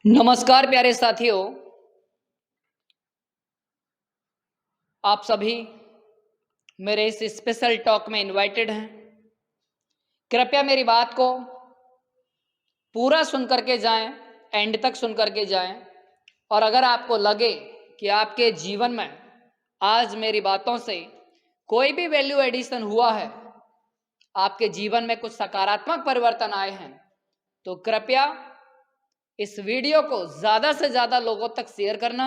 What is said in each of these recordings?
नमस्कार प्यारे साथियों, आप सभी मेरे इस स्पेशल टॉक में इनवाइटेड हैं। कृपया मेरी बात को पूरा सुन करके जाएं, एंड तक सुन करके जाएं। और अगर आपको लगे कि आपके जीवन में आज मेरी बातों से कोई भी वैल्यू एडिशन हुआ है, आपके जीवन में कुछ सकारात्मक परिवर्तन आए हैं, तो कृपया इस वीडियो को ज़्यादा से ज़्यादा लोगों तक शेयर करना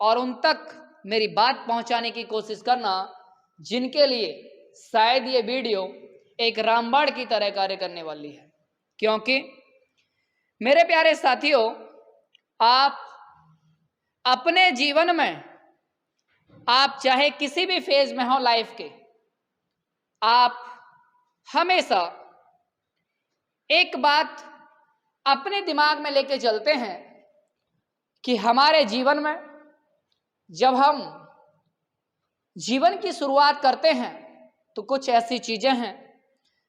और उन तक मेरी बात पहुंचाने की कोशिश करना जिनके लिए शायद ये वीडियो एक रामबाण की तरह कार्य करने वाली है। क्योंकि मेरे प्यारे साथियों, आप अपने जीवन में, आप चाहे किसी भी फेज में हो लाइफ के, आप हमेशा एक बात अपने दिमाग में लेके चलते हैं कि हमारे जीवन में जब हम जीवन की शुरुआत करते हैं तो कुछ ऐसी चीजें हैं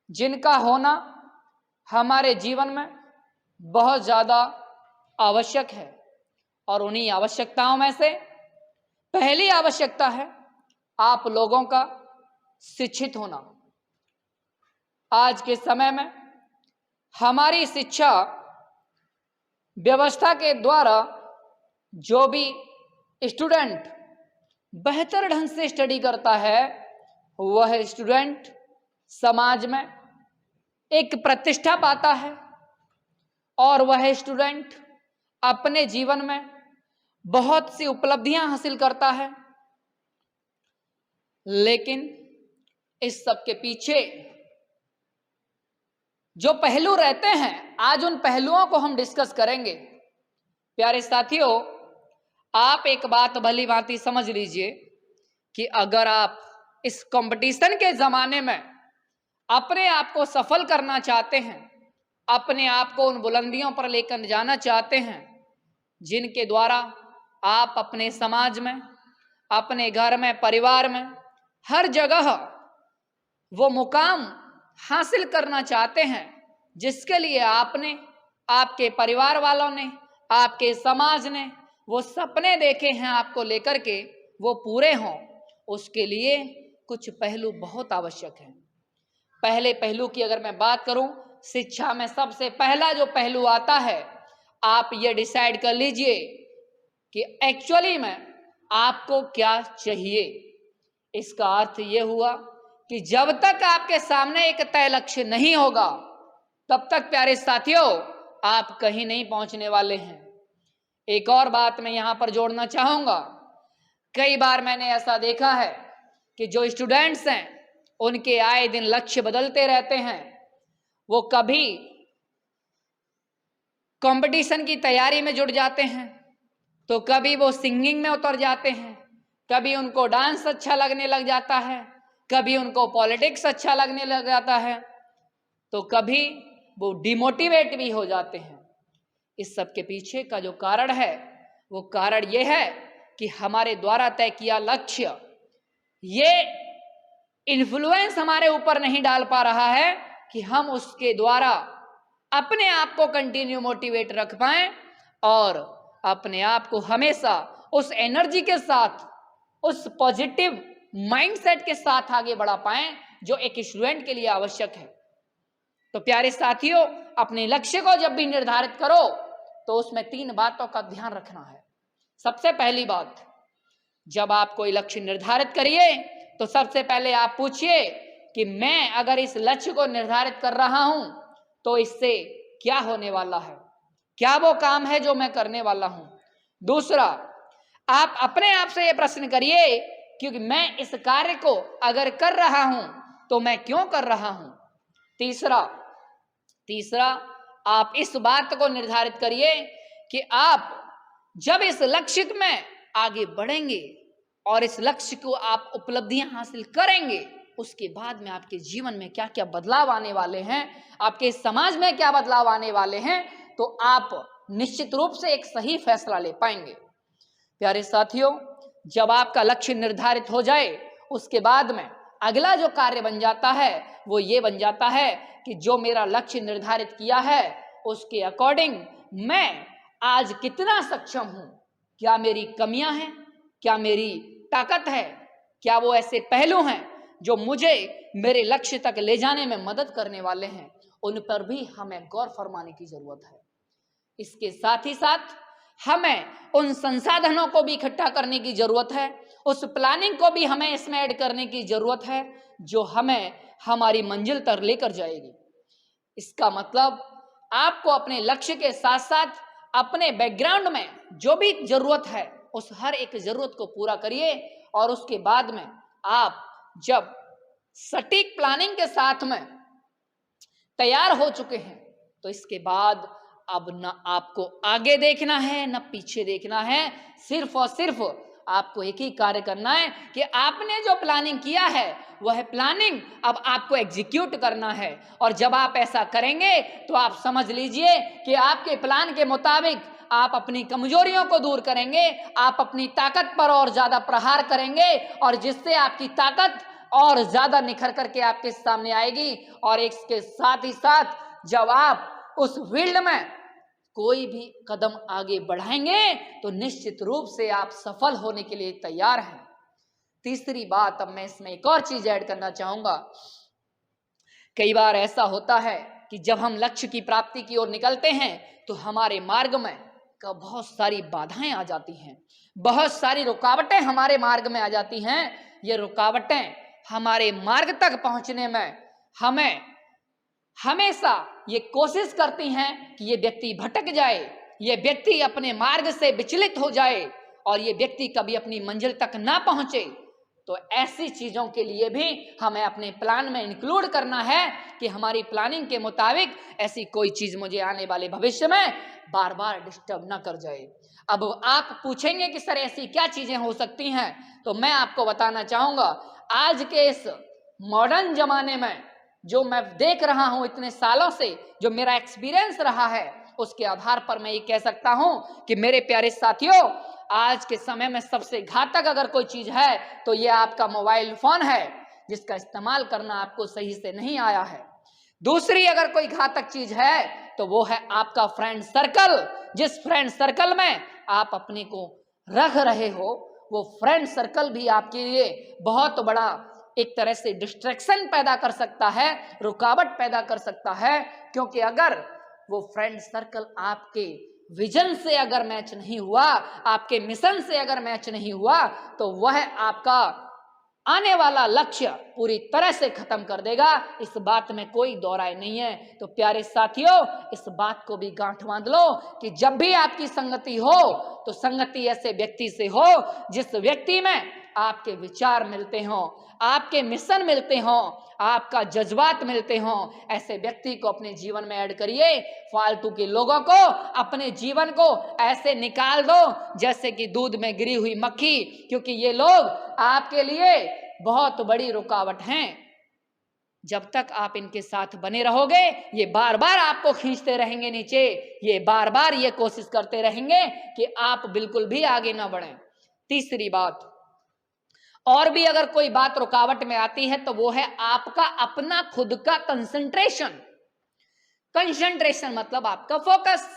जिनका होना हमारे जीवन में बहुत ज़्यादा आवश्यक है। और उन्हीं आवश्यकताओं में से पहली आवश्यकता है आप लोगों का शिक्षित होना। आज के समय में हमारी शिक्षा व्यवस्था के द्वारा जो भी स्टूडेंट बेहतर ढंग से स्टडी करता है, वह स्टूडेंट समाज में एक प्रतिष्ठा पाता है और वह स्टूडेंट अपने जीवन में बहुत सी उपलब्धियां हासिल करता है। लेकिन इस सब के पीछे जो पहलू रहते हैं, आज उन पहलुओं को हम डिस्कस करेंगे। प्यारे साथियों, आप एक बात भली भांति समझ लीजिए कि अगर आप इस कंपटीशन के ज़माने में अपने आप को सफल करना चाहते हैं, अपने आप को उन बुलंदियों पर लेकर जाना चाहते हैं जिनके द्वारा आप अपने समाज में, अपने घर में, परिवार में, हर जगह वो मुकाम हासिल करना चाहते हैं जिसके लिए आपने, आपके परिवार वालों ने, आपके समाज ने वो सपने देखे हैं आपको लेकर के, वो पूरे हों, उसके लिए कुछ पहलू बहुत आवश्यक हैं। पहले पहलू की अगर मैं बात करूं, शिक्षा में सबसे पहला जो पहलू आता है, आप ये डिसाइड कर लीजिए कि एक्चुअली में आपको क्या चाहिए। इसका अर्थ ये हुआ कि जब तक आपके सामने एक तय लक्ष्य नहीं होगा, तब तक प्यारे साथियों आप कहीं नहीं पहुंचने वाले हैं। एक और बात मैं यहां पर जोड़ना चाहूंगा, कई बार मैंने ऐसा देखा है कि जो स्टूडेंट्स हैं उनके आए दिन लक्ष्य बदलते रहते हैं। वो कभी कंपटीशन की तैयारी में जुट जाते हैं, तो कभी वो सिंगिंग में उतर जाते हैं, कभी उनको डांस अच्छा लगने लग जाता है, कभी उनको पॉलिटिक्स अच्छा लगने लग जाता है, तो कभी वो डिमोटिवेट भी हो जाते हैं। इस सब के पीछे का जो कारण है, वो कारण ये है कि हमारे द्वारा तय किया लक्ष्य ये इन्फ्लुएंस हमारे ऊपर नहीं डाल पा रहा है कि हम उसके द्वारा अपने आप को कंटिन्यू मोटिवेट रख पाएं और अपने आप को हमेशा उस एनर्जी के साथ, उस पॉजिटिव माइंडसेट के साथ आगे बढ़ा पाएं जो एक स्टूडेंट के लिए आवश्यक है। तो प्यारे साथियों, अपने लक्ष्य को जब भी निर्धारित करो तो उसमें 3 बातों का ध्यान रखना है। सबसे पहली बात, जब आप कोई लक्ष्य निर्धारित करिए तो सबसे पहले आप पूछिए कि मैं अगर इस लक्ष्य को निर्धारित कर रहा हूं तो इससे क्या होने वाला है, क्या वो काम है जो मैं करने वाला हूं। दूसरा, आप अपने आप से ये प्रश्न करिए कि मैं इस कार्य को अगर कर रहा हूं तो मैं क्यों कर रहा हूं। तीसरा, आप इस बात को निर्धारित करिए कि आप जब इस लक्ष्य में आगे बढ़ेंगे और इस लक्ष्य को आप उपलब्धियां हासिल करेंगे, उसके बाद में आपके जीवन में क्या क्या बदलाव आने वाले हैं, आपके समाज में क्या बदलाव आने वाले हैं, तो आप निश्चित रूप से एक सही फैसला ले पाएंगे। प्यारे साथियों, जब आपका लक्ष्य निर्धारित हो जाए, उसके बाद में अगला जो कार्य बन जाता है वो ये बन जाता है कि जो मेरा लक्ष्य निर्धारित किया है उसके अकॉर्डिंग मैं आज कितना सक्षम हूं, क्या मेरी कमियां हैं, क्या मेरी ताकत है, क्या वो ऐसे पहलू हैं जो मुझे मेरे लक्ष्य तक ले जाने में मदद करने वाले हैं, उन पर भी हमें गौर फरमाने की जरूरत है। इसके साथ ही साथ हमें उन संसाधनों को भी इकट्ठा करने की जरूरत है, उस प्लानिंग को भी हमें इसमें ऐड करने की जरूरत है जो हमें हमारी मंजिल तक लेकर जाएगी। इसका मतलब आपको अपने लक्ष्य के साथ साथ अपने बैकग्राउंड में जो भी जरूरत है उस हर एक जरूरत को पूरा करिए, और उसके बाद में आप जब सटीक प्लानिंग के साथ में तैयार हो चुके हैं तो इसके बाद अब न आपको आगे देखना है न पीछे देखना है, सिर्फ और सिर्फ आपको एक ही कार्य करना है कि आपने जो प्लानिंग किया है वह प्लानिंग अब आपको एग्जीक्यूट करना है। और जब आप ऐसा करेंगे तो आप समझ लीजिए कि आपके प्लान के मुताबिक आप अपनी कमजोरियों को दूर करेंगे, आप अपनी ताकत पर और ज्यादा प्रहार करेंगे, और जिससे आपकी ताकत और ज्यादा निखर करके आपके सामने आएगी। और इसके साथ ही साथ जब आप उस फील्ड में कोई भी कदम आगे बढ़ाएंगे तो निश्चित रूप से आप सफल होने के लिए तैयार हैं। तीसरी बात, अब मैं इसमें एक और चीज ऐड करना चाहूंगा। कई बार ऐसा होता है कि जब हम लक्ष्य की प्राप्ति की ओर निकलते हैं तो हमारे मार्ग में बहुत सारी बाधाएं आ जाती हैं, बहुत सारी रुकावटें हमारे मार्ग में आ जाती हैं। ये रुकावटें हमारे मार्ग तक पहुंचने में हमें हमेशा ये कोशिश करती हैं कि ये व्यक्ति भटक जाए, ये व्यक्ति अपने मार्ग से विचलित हो जाए और ये व्यक्ति कभी अपनी मंजिल तक ना पहुंचे। तो ऐसी चीजों के लिए भी हमें अपने प्लान में इंक्लूड करना है कि हमारी प्लानिंग के मुताबिक ऐसी कोई चीज मुझे आने वाले भविष्य में बार बार डिस्टर्ब ना कर जाए। अब आप पूछेंगे कि सर ऐसी क्या चीजें हो सकती हैं, तो मैं आपको बताना चाहूंगा आज के इस मॉडर्न जमाने में जो मैं देख रहा हूं इतने सालों से, जो मेरा एक्सपीरियंस रहा है, उसके आधार पर मैं ये कह सकता हूं कि मेरे प्यारे साथियों, आज के समय में सबसे घातक अगर कोई चीज है तो ये आपका मोबाइल फोन है, जिसका इस्तेमाल करना आपको सही से नहीं आया है। दूसरी अगर कोई घातक चीज है तो वो है आपका फ्रेंड सर्कल। जिस फ्रेंड सर्कल में आप अपने को रख रहे हो वो फ्रेंड सर्कल भी आपके लिए बहुत बड़ा एक तरह से डिस्ट्रैक्शन पैदा कर सकता है, रुकावट पैदा कर सकता है। क्योंकि अगर वो फ्रेंड सर्कल आपके विजन से अगर मैच नहीं हुआ, आपके मिशन से अगर मैच नहीं हुआ, तो वह आपका आने वाला लक्ष्य पूरी तरह से खत्म कर देगा। इस बात में कोई दो राय नहीं है। तो प्यारे साथियों, इस बात को भी गांठ बांध लो कि जब भी आपकी संगति हो तो संगति ऐसे व्यक्ति से हो जिस व्यक्ति में आपके विचार मिलते हों, आपके मिशन मिलते हों, आपका जज्बात मिलते हों। ऐसे व्यक्ति को अपने जीवन में ऐड करिए। फालतू के लोगों को अपने जीवन को ऐसे निकाल दो जैसे कि दूध में गिरी हुई मक्खी, क्योंकि ये लोग आपके लिए बहुत बड़ी रुकावट हैं। जब तक आप इनके साथ बने रहोगे ये बार बार आपको खींचते रहेंगे नीचे, ये बार बार ये कोशिश करते रहेंगे कि आप बिल्कुल भी आगे ना बढ़ें। तीसरी बात, और भी अगर कोई बात रुकावट में आती है तो वो है आपका अपना खुद का कंसंट्रेशन। कंसंट्रेशन मतलब आपका फोकस।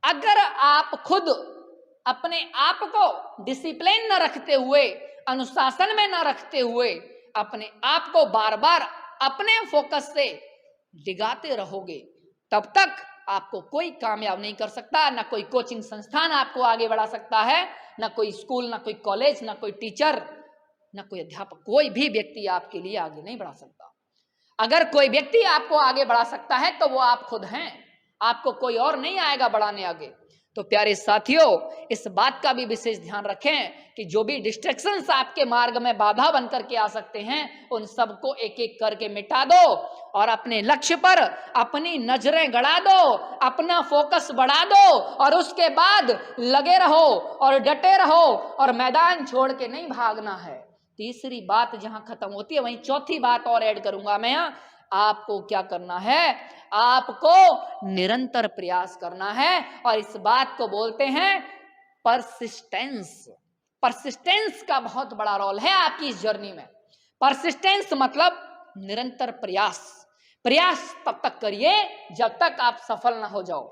अगर आप खुद अपने आप को डिसिप्लिन न रखते हुए, अनुशासन में न रखते हुए, अपने आप को बार बार अपने फोकस से डिगाते रहोगे, तब तक आपको कोई कामयाब नहीं कर सकता। ना कोई कोचिंग संस्थान आपको आगे बढ़ा सकता है, ना कोई स्कूल, ना कोई कॉलेज, ना कोई टीचर, ना कोई अध्यापक, कोई भी व्यक्ति आपके लिए आगे नहीं बढ़ा सकता। अगर कोई व्यक्ति आपको आगे बढ़ा सकता है तो वो आप खुद हैं, आपको कोई और नहीं आएगा बढ़ाने आगे। तो प्यारे साथियों, इस बात का भी विशेष ध्यान रखें कि जो भी डिस्ट्रैक्शंस आपके मार्ग में बाधा बनकर के आ सकते हैं, उन सबको एक एक करके मिटा दो और अपने लक्ष्य पर अपनी नजरें गड़ा दो, अपना फोकस बढ़ा दो और उसके बाद लगे रहो और डटे रहो और मैदान छोड़ के नहीं भागना है। तीसरी बात जहां खत्म होती है वहीं चौथी बात और ऐड करूंगा मैं। आपको क्या करना है? आपको निरंतर प्रयास करना है और इस बात को बोलते हैं परसिस्टेंस। परसिस्टेंस का बहुत बड़ा रोल है आपकी इस जर्नी में। परसिस्टेंस मतलब निरंतर प्रयास। प्रयास तब तक करिए जब तक आप सफल ना हो जाओ।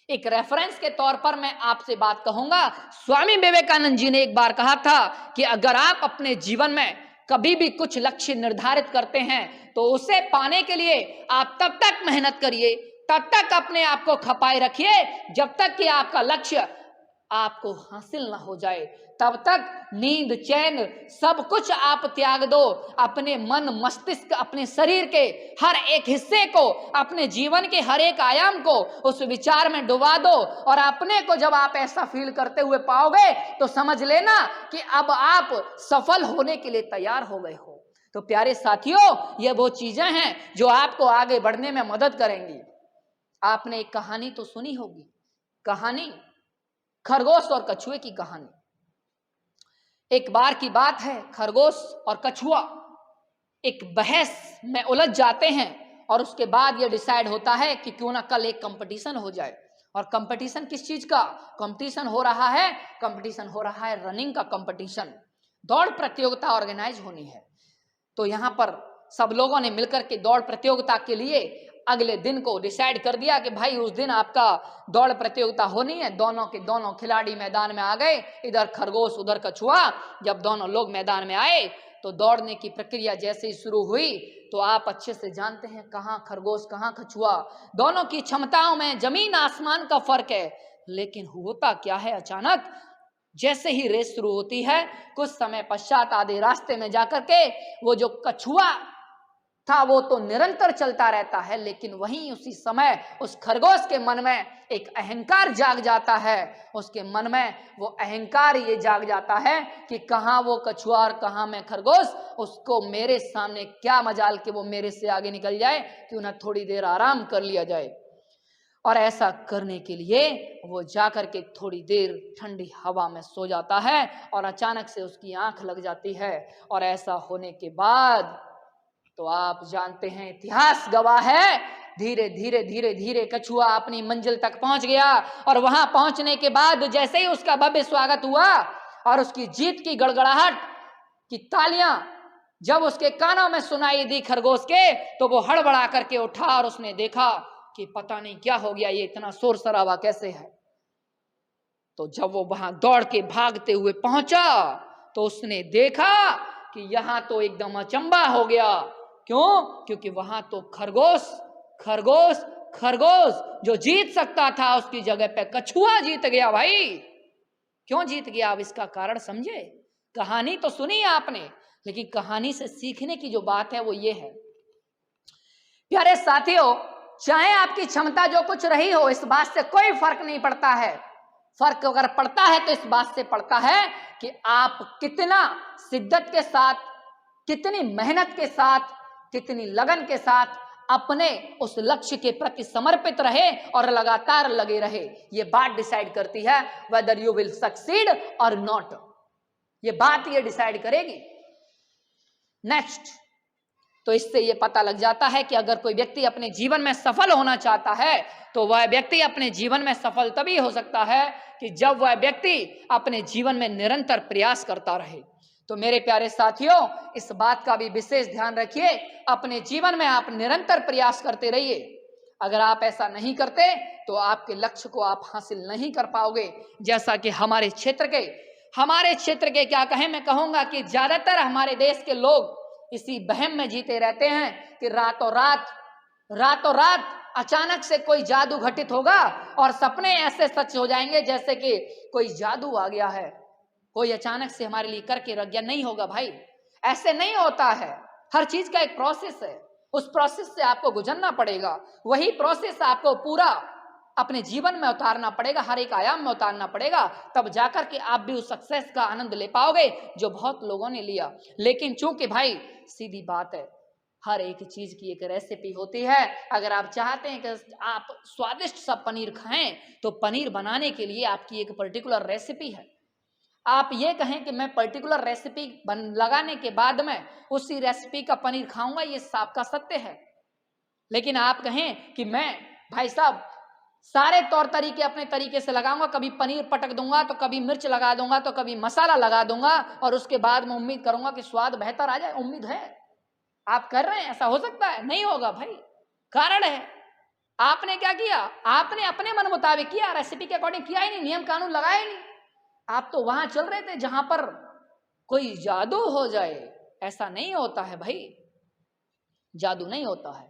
एक रेफरेंस के तौर पर मैं आपसे बात कहूंगा। स्वामी विवेकानंद जी ने एक बार कहा था कि अगर आप अपने जीवन में कभी भी कुछ लक्ष्य निर्धारित करते हैं तो उसे पाने के लिए आप तब तक मेहनत करिए, तब तक अपने आप को खपाए रखिए जब तक कि आपका लक्ष्य आपको हासिल ना हो जाए। तब तक नींद, चैन, सब कुछ आप त्याग दो। अपने मन, मस्तिष्क, अपने शरीर के हर एक हिस्से को, अपने जीवन के हर एक आयाम को उस विचार में डुबा दो और अपने को जब आप ऐसा फील करते हुए पाओगे तो समझ लेना कि अब आप सफल होने के लिए तैयार हो गए हो। तो प्यारे साथियों, ये वो चीजें हैं जो आपको आगे बढ़ने में मदद करेंगी। आपने एक कहानी तो सुनी होगी, कहानी खरगोश और कछुए की कहानी। एक बार की बात है, खरगोश और कछुआ एक बहस में उलझ जाते हैं और उसके बाद यह डिसाइड होता है कि क्यों ना कल एक कंपटीशन हो जाए। और कंपटीशन किस चीज का कंपटीशन हो रहा है? कंपटीशन हो रहा है रनिंग का कंपटीशन, दौड़ प्रतियोगिता ऑर्गेनाइज होनी है। तो यहां पर सब लोगों ने मिलकर के दौड़ प्रतियोगिता के लिए अगले दिन को डिसाइड कर दिया कि भाई उस दिन आपका दौड़ प्रतियोगिता होनी है। दोनों के दोनों खिलाड़ी मैदान में आ गए, इधर खरगोश उधर कछुआ। जब दोनों लोग मैदान में आए तो दौड़ने की प्रक्रिया जैसे ही शुरू हुई तो आप अच्छे से जानते हैं कहां खरगोश कहां कछुआ, दोनों की क्षमताओं में जमीन आसमान का फर्क है। लेकिन होता क्या है, अचानक जैसे ही रेस शुरू होती है, कुछ समय पश्चात आधे रास्ते में जाकर के वो जो कछुआ था वो तो निरंतर चलता रहता है, लेकिन वहीं उसी समय उस खरगोश के मन में एक अहंकार जाग जाता है। उसके मन में वो अहंकार ये जाग जाता है कि कहां वो कछुआ और कहां मैं खरगोश, उसको मेरे सामने क्या मजाल कि वो मेरे से आगे निकल जाए, क्यों ना थोड़ी देर आराम कर लिया जाए। और ऐसा करने के लिए वो जाकर के थोड़ी देर ठंडी हवा में सो जाता है और अचानक से उसकी आंख लग जाती है। और ऐसा होने के बाद तो आप जानते हैं, इतिहास गवाह है, धीरे धीरे धीरे धीरे कछुआ अपनी मंजिल तक पहुंच गया। और वहां पहुंचने के बाद जैसे ही उसका भव्य स्वागत हुआ और उसकी जीत की गड़गड़ाहट की तालियां जब उसके कानों में सुनाई दी खरगोश के, तो वो हड़बड़ा करके उठा और उसने देखा कि पता नहीं क्या हो गया, ये इतना शोर शराबा कैसे है। तो जब वो वहां दौड़ के भागते हुए पहुंचा तो उसने देखा कि यहां तो एकदम अचंबा हो गया। क्यों? क्योंकि वहां तो खरगोश खरगोश खरगोश जो जीत सकता था उसकी जगह पे कछुआ जीत गया। भाई क्यों जीत गया? अब इसका कारण समझे। कहानी तो सुनी आपने, लेकिन कहानी से सीखने की जो बात है वो ये है, प्यारे साथियों, चाहे आपकी क्षमता जो कुछ रही हो, इस बात से कोई फर्क नहीं पड़ता है। फर्क अगर पड़ता है तो इस बात से पड़ता है कि आप कितना शिद्दत के साथ, कितनी मेहनत के साथ, कितनी लगन के साथ अपने उस लक्ष्य के प्रति समर्पित रहे और लगातार लगे रहे। ये बात डिसाइड करती है वेदर यू विल सक्सीड और नॉट। ये बात ये डिसाइड करेगी। नेक्स्ट, तो इससे ये पता लग जाता है कि अगर कोई व्यक्ति अपने जीवन में सफल होना चाहता है तो वह व्यक्ति अपने जीवन में सफल तभी हो सकता है कि जब वह व्यक्ति अपने जीवन में निरंतर प्रयास करता रहे। तो मेरे प्यारे साथियों, इस बात का भी विशेष ध्यान रखिए, अपने जीवन में आप निरंतर प्रयास करते रहिए। अगर आप ऐसा नहीं करते तो आपके लक्ष्य को आप हासिल नहीं कर पाओगे। जैसा कि हमारे क्षेत्र के क्या कहें, मैं कहूंगा कि ज्यादातर हमारे देश के लोग इसी बहम में जीते रहते हैं कि रातों रात अचानक से कोई जादू घटित होगा और सपने ऐसे सच हो जाएंगे जैसे कि कोई जादू आ गया है, कोई अचानक से हमारे लिए करके रख गया। नहीं होगा भाई, ऐसे नहीं होता है। हर चीज का एक प्रोसेस है, उस प्रोसेस से आपको गुजरना पड़ेगा। वही प्रोसेस आपको पूरा अपने जीवन में उतारना पड़ेगा, हर एक आयाम में उतारना पड़ेगा, तब जाकर के आप भी उस सक्सेस का आनंद ले पाओगे जो बहुत लोगों ने लिया। लेकिन चूंकि भाई सीधी बात है, हर एक चीज की एक रेसिपी होती है। अगर आप चाहते हैं कि आप स्वादिष्ट सा पनीर खाएं तो पनीर बनाने के लिए आपकी एक पर्टिकुलर रेसिपी है। आप ये कहें कि मैं पर्टिकुलर रेसिपी लगाने के बाद में उसी रेसिपी का पनीर खाऊंगा, ये आपका सत्य है। लेकिन आप कहें कि मैं भाई साहब सारे तौर तरीके अपने तरीके से लगाऊंगा, कभी पनीर पटक दूंगा तो कभी मिर्च लगा दूंगा तो कभी मसाला लगा दूंगा और उसके बाद मैं उम्मीद करूंगा कि स्वाद बेहतर आ जाए, उम्मीद है आप कर रहे हैं, ऐसा हो सकता है? नहीं होगा भाई। कारण है, आपने क्या किया, आपने अपने मन मुताबिक किया, रेसिपी के अकॉर्डिंग किया ही नहीं, नियम कानून लगाया ही नहीं। आप तो वहां चल रहे थे जहां पर कोई जादू हो जाए। ऐसा नहीं होता है भाई, जादू नहीं होता है।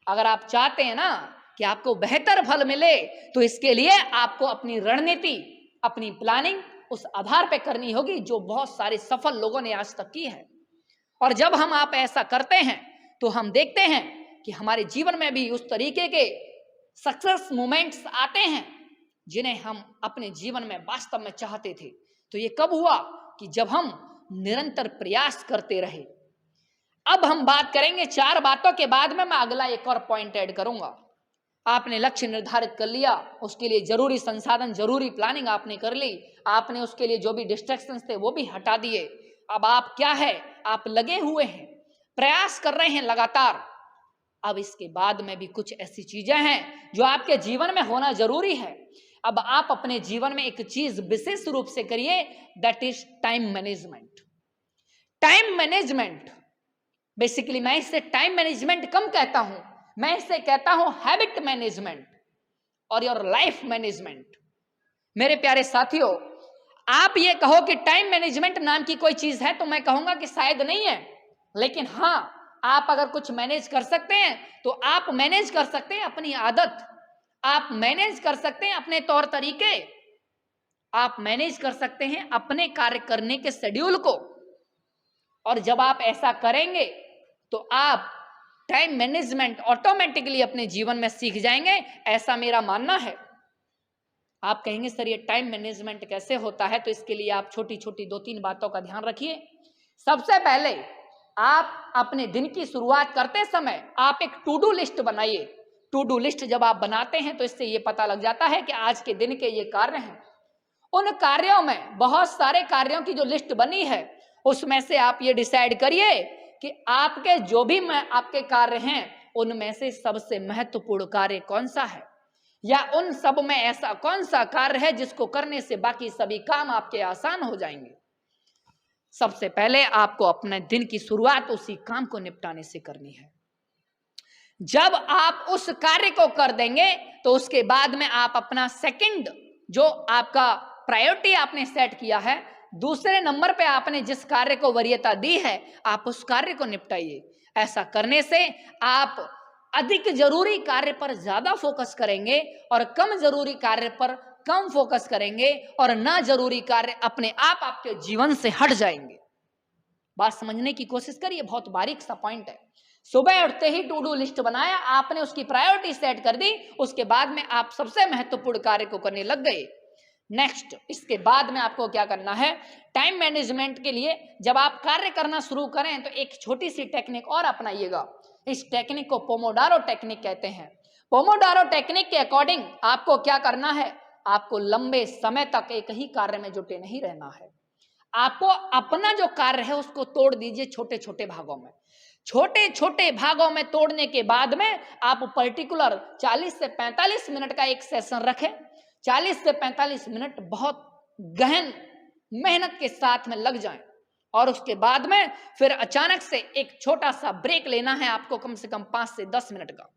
अगर आप चाहते हैं ना कि आपको बेहतर फल मिले, तो इसके लिए आपको अपनी रणनीति, अपनी प्लानिंग उस आधार पे करनी होगी जो बहुत सारे सफल लोगों ने आज तक की है। और जब हम आप ऐसा करते हैं तो हम देखते हैं कि हमारे जीवन में भी उस तरीके के सक्सेस मोमेंट्स आते हैं जिन्हें हम अपने जीवन में वास्तव में चाहते थे। तो ये कब हुआ कि जब हम निरंतर प्रयास करते रहे। अब हम बात करेंगे 4 बातों के बाद में मैं अगला एक और पॉइंट ऐड करूंगा। आपने लक्ष्य निर्धारित कर लिया, उसके लिए जरूरी संसाधन, जरूरी प्लानिंग आपने कर ली, आपने उसके लिए जो भी डिस्ट्रैक्शंस थे वो भी हटा दिए। अब आप क्या है, आप लगे हुए हैं, प्रयास कर रहे हैं लगातार। अब इसके बाद में भी कुछ ऐसी चीजें हैं जो आपके जीवन में होना जरूरी है। अब आप अपने जीवन में एक चीज विशेष रूप से करिए, that is time management. Time management basically मैं इसे टाइम मैनेजमेंट कम कहता हूं, मैं इसे कहता हूं हैबिट मैनेजमेंट और योर लाइफ मैनेजमेंट। मेरे प्यारे साथियों, आप ये कहो कि टाइम मैनेजमेंट नाम की कोई चीज है तो मैं कहूंगा कि शायद नहीं है, लेकिन हां, आप अगर कुछ मैनेज कर सकते हैं तो आप मैनेज कर सकते हैं अपनी आदत, आप मैनेज कर सकते हैं अपने तौर तरीके, आप मैनेज कर सकते हैं अपने कार्य करने के शेड्यूल को। और जब आप ऐसा करेंगे तो आप टाइम मैनेजमेंट ऑटोमेटिकली अपने जीवन में सीख जाएंगे, ऐसा मेरा मानना है। आप कहेंगे सर ये टाइम मैनेजमेंट कैसे होता है, तो इसके लिए आप छोटी छोटी 2-3 बातों का ध्यान रखिए। सबसे पहले आप अपने दिन की शुरुआत करते समय आप एक टू डू लिस्ट बनाइए। टू डू लिस्ट जब आप बनाते हैं तो इससे ये पता लग जाता है कि आज के दिन के ये कार्य हैं। उन कार्यों में बहुत सारे कार्यों की जो लिस्ट बनी है उसमें से आप ये डिसाइड करिए कि आपके जो भी आपके कार्य हैं उनमें से सबसे महत्वपूर्ण कार्य कौन सा है, या उन सब में ऐसा कौन सा कार्य है जिसको करने से बाकी सभी काम आपके आसान हो जाएंगे। सबसे पहले आपको अपने दिन की शुरुआत उसी काम को निपटाने से करनी है। जब आप उस कार्य को कर देंगे तो उसके बाद में आप अपना सेकंड जो आपका प्रायोरिटी आपने सेट किया है, दूसरे नंबर पे आपने जिस कार्य को वरीयता दी है, आप उस कार्य को निपटाइए। ऐसा करने से आप अधिक जरूरी कार्य पर ज्यादा फोकस करेंगे और कम जरूरी कार्य पर कम फोकस करेंगे, और ना जरूरी कार्य अपने आप आपके जीवन से हट जाएंगे। बात समझने की कोशिश करिए, बहुत बारीक सा पॉइंट है। सुबह उठते ही टू डू लिस्ट बनाया आपने, उसकी प्रायोरिटी सेट कर दी, उसके बाद में आप सबसे महत्वपूर्ण कार्य को करने लग गए। नेक्स्ट, इसके बाद में आपको क्या करना है, टाइम मैनेजमेंट के लिए जब आप कार्य करना शुरू करें तो एक छोटी सी टेक्निक और अपनाइएगा। इस टेक्निक को पोमोडारो टेक्निक कहते हैं। पोमोडारो टेक्निक के अकॉर्डिंग आपको क्या करना है, आपको लंबे समय तक एक ही कार्य में जुटे नहीं रहना है। आपको अपना जो कार्य है उसको तोड़ दीजिए छोटे छोटे भागों में। छोटे छोटे भागों में तोड़ने के बाद में आप पर्टिकुलर 40 से 45 मिनट का एक सेशन रखें। 40 से 45 मिनट बहुत गहन मेहनत के साथ में लग जाएं, और उसके बाद में फिर अचानक से एक छोटा सा ब्रेक लेना है आपको, कम से कम 5 से 10 मिनट का।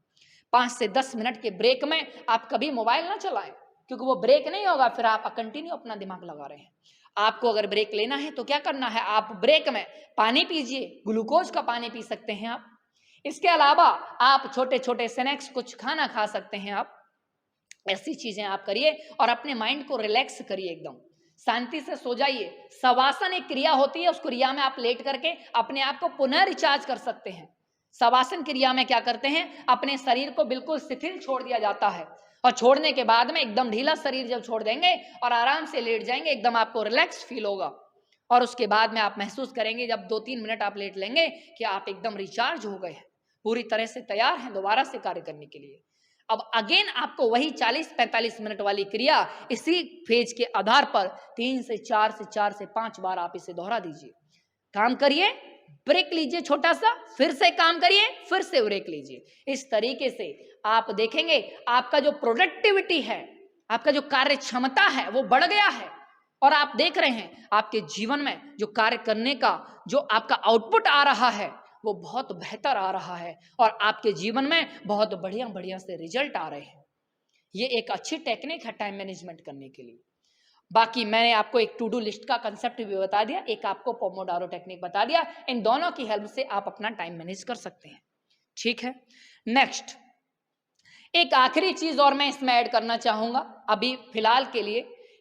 5 से 10 मिनट के ब्रेक में आप कभी मोबाइल ना चलाएं, क्योंकि वो ब्रेक नहीं होगा, फिर आप कंटिन्यू अपना दिमाग लगा रहे हैं। आपको अगर ब्रेक लेना है तो क्या करना है, आप ब्रेक में पानी पीजिए, ग्लूकोज का पानी पी सकते हैं आप। इसके अलावा आप छोटे छोटे स्नैक्स, कुछ खाना खा सकते हैं आप। ऐसी चीजें आप करिए और अपने माइंड को रिलैक्स करिए, एकदम शांति से सो जाइए। शवासन एक क्रिया होती है, उस क्रिया में आप लेट करके अपने आप को पुनः रिचार्ज कर सकते हैं। शवासन क्रिया में क्या करते हैं, अपने शरीर को बिल्कुल शिथिल छोड़ दिया जाता है, और छोड़ने के बाद में एकदम ढीला शरीर जब छोड़ देंगे और आराम से लेट जाएंगे, एकदम आपको रिलैक्स फील होगा। और उसके बाद में आप महसूस करेंगे जब 2-3 मिनट आप लेट लेंगे कि आप एकदम रिचार्ज हो गए हैं, पूरी तरह से तैयार हैं दोबारा से कार्य करने के लिए। अब अगेन आपको वही 40-45 मिनट वाली क्रिया इसी फेज के आधार पर 3 से 4 से 4 से 5 बार आप इसे दोहरा दीजिए। काम करिए, ब्रेक लीजिए छोटा सा, फिर से काम करिए, फिर से ब्रेक लीजिए। इस तरीके से आप देखेंगे आपका जो प्रोडक्टिविटी है, आपका जो कार्य क्षमता है वो बढ़ गया है, और आप देख रहे हैं आपके जीवन में जो कार्य करने का जो आपका आउटपुट आ रहा है वो बहुत बेहतर आ रहा है और आपके जीवन में बहुत बढ़िया बढ़िया से रिजल्ट आ रहे हैं। ये एक अच्छी टेक्निक है टाइम मैनेजमेंट करने के लिए। बाकी मैंने आपको एक टू डू लिस्ट का कंसेप्ट भी बता दिया, एक आपको पोमोडारो टेक्निक बता दिया। इन दोनों की हेल्प से आप अपना टाइम मैनेज कर सकते हैं। ठीक है, नेक्स्ट एक आखिरी चीज और मैं इसमें ऐड करना चाहूंगा अभी फिलहाल के लिए,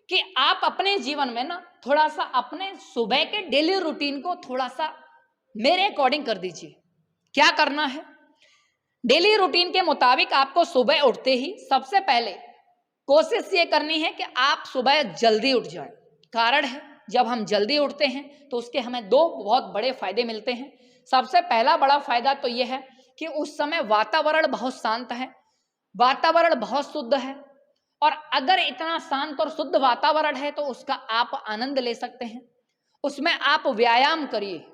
कि आप अपने जीवन में ना थोड़ा सा अपने सुबह के डेली रूटीन को थोड़ा सा मेरे अकॉर्डिंग कर दीजिए। क्या करना है, डेली रूटीन के मुताबिक आपको सुबह उठते ही सबसे पहले कोशिश ये करनी है कि आप सुबह जल्दी उठ जाएं। कारण है, जब हम जल्दी उठते हैं तो उसके हमें दो बहुत बड़े फायदे मिलते हैं। सबसे पहला बड़ा फायदा तो यह है कि उस समय वातावरण बहुत शांत है, वातावरण बहुत शुद्ध है, और अगर इतना शांत और शुद्ध वातावरण है तो उसका आप आनंद ले सकते हैं। उसमें आप व्यायाम करिए,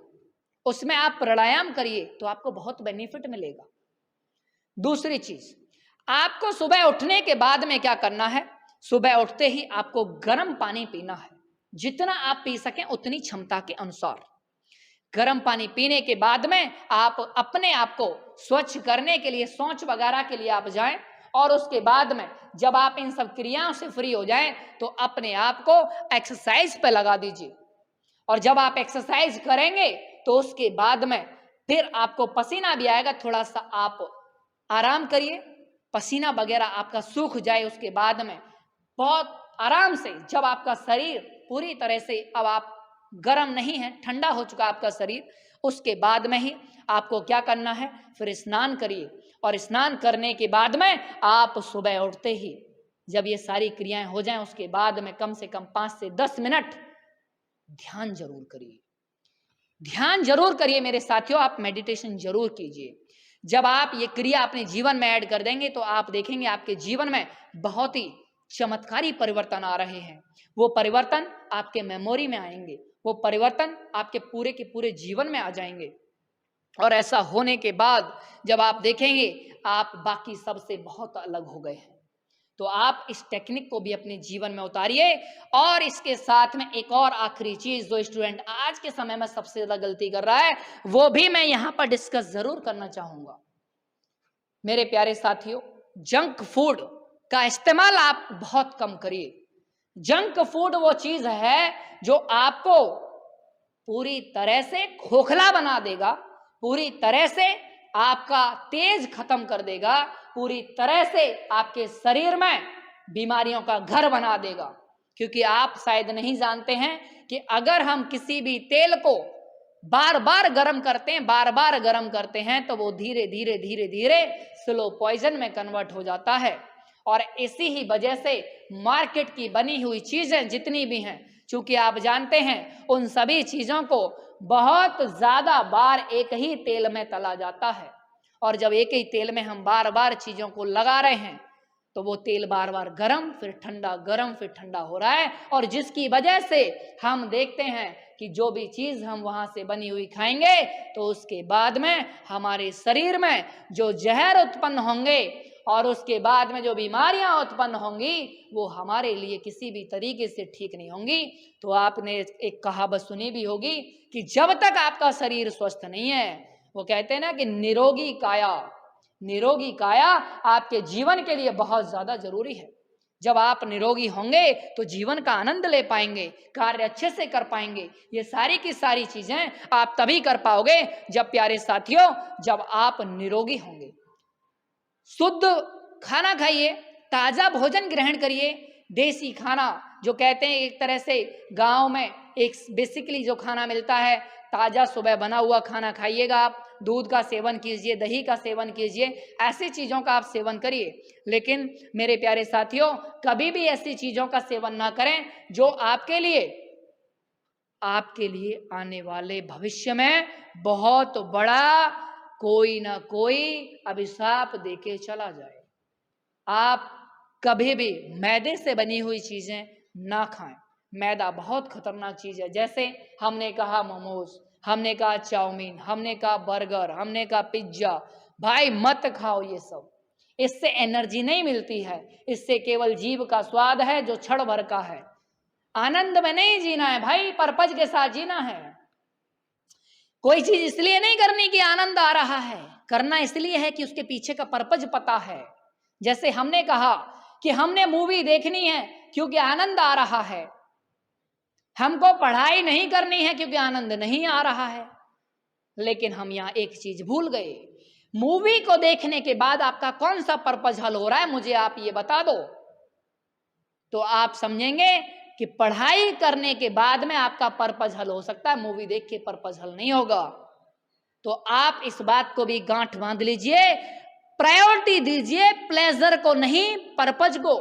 उसमें आप प्राणायाम करिए तो आपको बहुत बेनिफिट मिलेगा। दूसरी चीज, आपको सुबह उठने के बाद में क्या करना है, सुबह उठते ही आपको गर्म पानी पीना है, जितना आप पी सकें उतनी क्षमता के अनुसार। गर्म पानी पीने के बाद में आप अपने आप को स्वच्छ करने के लिए शौच वगैरह के लिए आप जाएं, और उसके बाद में जब आप इन सब क्रियाओं से फ्री हो जाएं तो अपने आप को एक्सरसाइज पे लगा दीजिए। और जब आप एक्सरसाइज करेंगे तो उसके बाद में फिर आपको पसीना भी आएगा, थोड़ा सा आप आराम करिए, पसीना वगैरह आपका सूख जाए, उसके बाद में बहुत आराम से जब आपका शरीर पूरी तरह से अब आप गर्म नहीं है, ठंडा हो चुका आपका शरीर, उसके बाद में ही आपको क्या करना है, फिर स्नान करिए। और स्नान करने के बाद में आप सुबह उठते ही जब ये सारी क्रियाएं हो जाएं उसके बाद में कम से कम 5 से 10 मिनट ध्यान जरूर करिए। ध्यान जरूर करिए मेरे साथियों, आप मेडिटेशन जरूर कीजिए। जब आप ये क्रिया अपने जीवन में ऐड कर देंगे तो आप देखेंगे आपके जीवन में बहुत ही चमत्कारी परिवर्तन आ रहे हैं। वो परिवर्तन आपके मेमोरी में आएंगे, वो परिवर्तन आपके पूरे के पूरे जीवन में आ जाएंगे। और ऐसा होने के बाद जब आप देखेंगे आप बाकी सबसे बहुत अलग हो गए हैं। तो आप इस टेक्निक को भी अपने जीवन में उतारिए। और इसके साथ में एक और आखिरी चीज जो स्टूडेंट आज के समय में सबसे ज्यादा गलती कर रहा है वो भी मैं यहां पर डिस्कस जरूर करना चाहूंगा। मेरे प्यारे साथियों, जंक फूड का इस्तेमाल आप बहुत कम करिए। जंक फूड वो चीज है जो आपको पूरी तरह से खोखला बना देगा, पूरी तरह से आपका तेज खत्म कर देगा, पूरी तरह से आपके शरीर में बीमारियों का घर बना देगा। क्योंकि आप शायद नहीं जानते हैं कि अगर हम किसी भी तेल को बार बार गर्म करते हैं, बार बार गर्म करते हैं तो वो धीरे धीरे धीरे धीरे स्लो पॉइजन में कन्वर्ट हो जाता है। और इसी ही वजह से मार्केट की बनी हुई चीजें जितनी भी हैं, चूंकि आप जानते हैं उन सभी चीजों को बहुत ज्यादा बार एक ही तेल में तला जाता है। और जब एक ही तेल में हम बार बार चीजों को लगा रहे हैं तो वो तेल बार बार गरम फिर ठंडा, गरम फिर ठंडा हो रहा है। और जिसकी वजह से हम देखते हैं कि जो भी चीज हम वहां से बनी हुई खाएंगे तो उसके बाद में हमारे शरीर में जो जहर उत्पन्न होंगे और उसके बाद में जो बीमारियां उत्पन्न होंगी वो हमारे लिए किसी भी तरीके से ठीक नहीं होंगी। तो आपने एक कहावत सुनी भी होगी कि जब तक आपका शरीर स्वस्थ नहीं है, वो कहते हैं ना कि निरोगी काया, निरोगी काया आपके जीवन के लिए बहुत ज्यादा जरूरी है। जब आप निरोगी होंगे तो जीवन का आनंद ले पाएंगे, कार्य अच्छे से कर पाएंगे। ये सारी की सारी चीजें आप तभी कर पाओगे जब प्यारे साथियों जब आप निरोगी होंगे। शुद्ध खाना खाइए, ताजा भोजन ग्रहण करिए, देसी खाना जो कहते हैं एक तरह से गांव में एक बेसिकली जो खाना मिलता है ताजा सुबह बना हुआ खाना खाइएगा। आप दूध का सेवन कीजिए, दही का सेवन कीजिए, ऐसी चीजों का आप सेवन करिए। लेकिन मेरे प्यारे साथियों कभी भी ऐसी चीजों का सेवन ना करें जो आपके लिए आने वाले भविष्य में बहुत बड़ा कोई ना कोई अभिशाप देके चला जाए। आप कभी भी मैदे से बनी हुई चीजें ना खाएं। मैदा बहुत खतरनाक चीज है। जैसे हमने कहा मोमोज, हमने कहा चाउमीन, हमने कहा बर्गर, हमने कहा पिज्जा, भाई मत खाओ ये सब। इससे एनर्जी नहीं मिलती है, इससे केवल जीभ का स्वाद है जो क्षण भर का है। आनंद में नहीं जीना है भाई, पर्पज के साथ जीना है। कोई चीज इसलिए नहीं करनी कि आनंद आ रहा है, करना इसलिए है कि उसके पीछे का पर्पज पता है। जैसे हमने कहा कि हमने मूवी देखनी है क्योंकि आनंद आ रहा है, हमको पढ़ाई नहीं करनी है क्योंकि आनंद नहीं आ रहा है। लेकिन हम यहां एक चीज भूल गए, मूवी को देखने के बाद आपका कौन सा पर्पज हल हो रहा है, मुझे आप ये बता दो। तो आप समझेंगे कि पढ़ाई करने के बाद में आपका पर्पज हल हो सकता है, मूवी देख के पर्पज हल नहीं होगा। तो आप इस बात को भी गांठ बांध लीजिए, प्रायोरिटी दीजिए प्लेजर को नहीं, पर्पज को,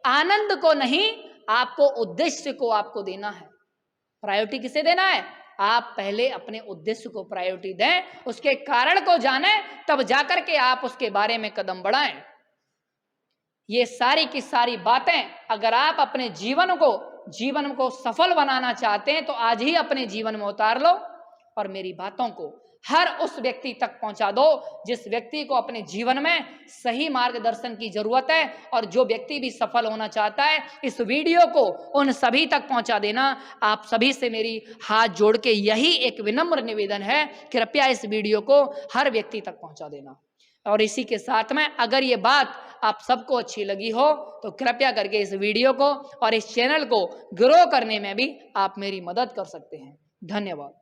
आनंद को नहीं, आपको उद्देश्य को आपको देना है। प्रायोरिटी किसे देना है? आप पहले अपने उद्देश्य को प्रायोरिटी दें, उसके कारण को जानें, तब जाकर के आप उसके बारे में कदम बढ़ाएं। ये सारी की सारी बातें अगर आप अपने जीवन को सफल बनाना चाहते हैं तो आज ही अपने जीवन में उतार लो और मेरी बातों को हर उस व्यक्ति तक पहुंचा दो जिस व्यक्ति को अपने जीवन में सही मार्गदर्शन की जरूरत है। और जो व्यक्ति भी सफल होना चाहता है, इस वीडियो को उन सभी तक पहुंचा देना। आप सभी से मेरी हाथ जोड़ के यही एक विनम्र निवेदन है, कृपया इस वीडियो को हर व्यक्ति तक पहुंचा देना। और इसी के साथ में अगर ये बात आप सबको अच्छी लगी हो तो कृपया करके इस वीडियो को और इस चैनल को ग्रो करने में भी आप मेरी मदद कर सकते हैं। धन्यवाद।